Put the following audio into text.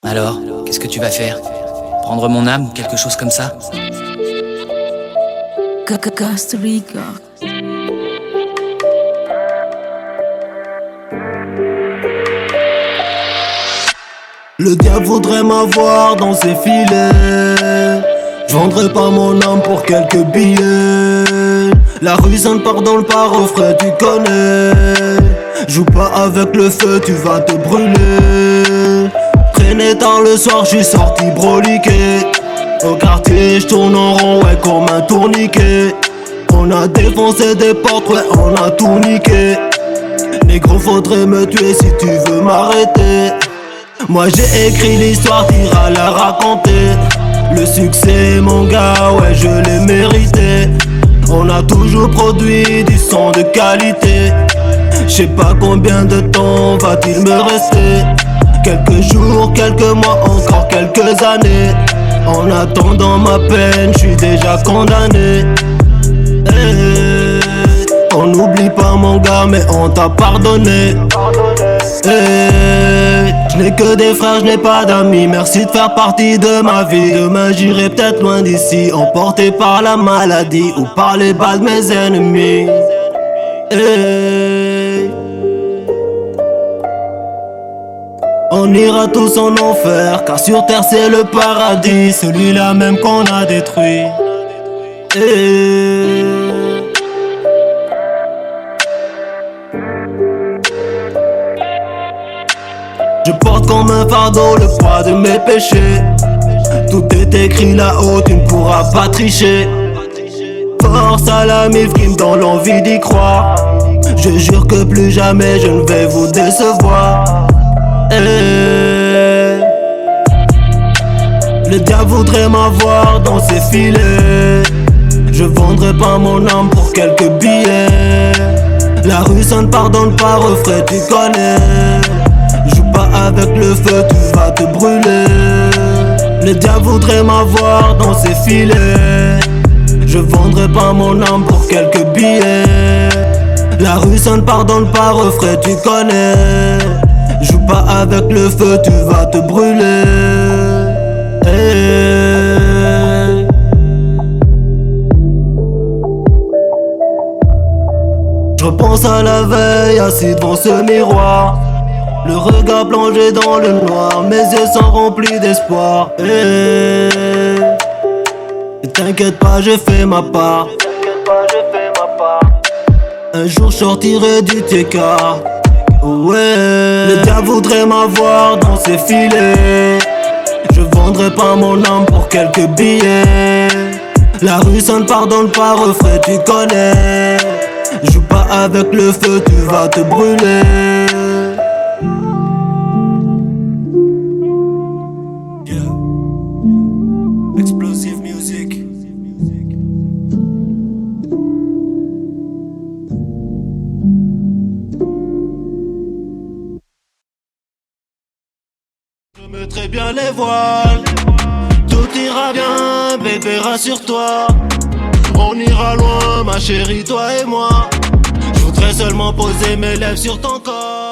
Alors, qu'est-ce que tu vas faire? Prendre mon âme ou quelque chose comme ça? Costa Rica. Le diable voudrait m'avoir dans ses filets. Je vendrai pas mon âme pour quelques billets. La rue sonne pardon, le pare frais, tu connais. Joue pas avec le feu, tu vas te brûler. Traîner tard le soir, j'suis sorti broliqué. Au quartier, j'tourne en rond, ouais, comme un tourniquet. On a défoncé des portes, ouais, on a tout niqué. Négro, faudrait me tuer si tu veux m'arrêter. Moi j'ai écrit l'histoire, t'iras la raconter. Le succès mon gars, ouais je l'ai mérité. On a toujours produit du son de qualité. J'sais pas combien de temps va-t-il me rester. Quelques jours, quelques mois, encore quelques années. En attendant ma peine, j'suis déjà condamné. On n'oublie pas mon gars, mais on t'a pardonné. Je n'ai que des frères, je n'ai pas d'amis. Merci de faire partie de ma vie. Demain j'irai peut-être loin d'ici, emporté par la maladie ou par les balles de mes ennemis. On ira tous en enfer, car sur terre c'est le paradis, celui-là même qu'on a détruit. Je porte comme un fardeau le poids de mes péchés. Tout est écrit là-haut, tu ne pourras pas tricher. Force à la mif qui me donne l'envie d'y croire. Je jure que plus jamais je ne vais vous décevoir. Le diable voudrait m'avoir dans ses filets. Je vendrai pas mon âme pour quelques billets. La rue sonne pardonne pas refrain, tu connais. Joue pas avec le feu, tu vas te brûler. Le diable voudrait m'avoir dans ses filets. Je vendrai pas mon âme pour quelques billets. La rue sonne pardonne pas refrain, tu connais. Joue pas avec le feu, tu vas te brûler. Je repense à la veille, assis devant ce miroir. Le regard plongé dans le noir, mes yeux sont remplis d'espoir. Et t'inquiète pas, j'ai fait ma part. Un jour je sortirai du TK. Ouais, le diable voudrait m'avoir dans ses filets. Je vendrai pas mon âme pour quelques billets. La rue sonne pardonne pas refrain, tu connais. Joue pas avec le feu, tu vas te brûler. Explosive music. Je mettrai bien les voiles. Tout ira bien, bébé, rassure-toi. On ira loin, ma chérie, toi et moi. Je voudrais seulement poser mes lèvres sur ton corps.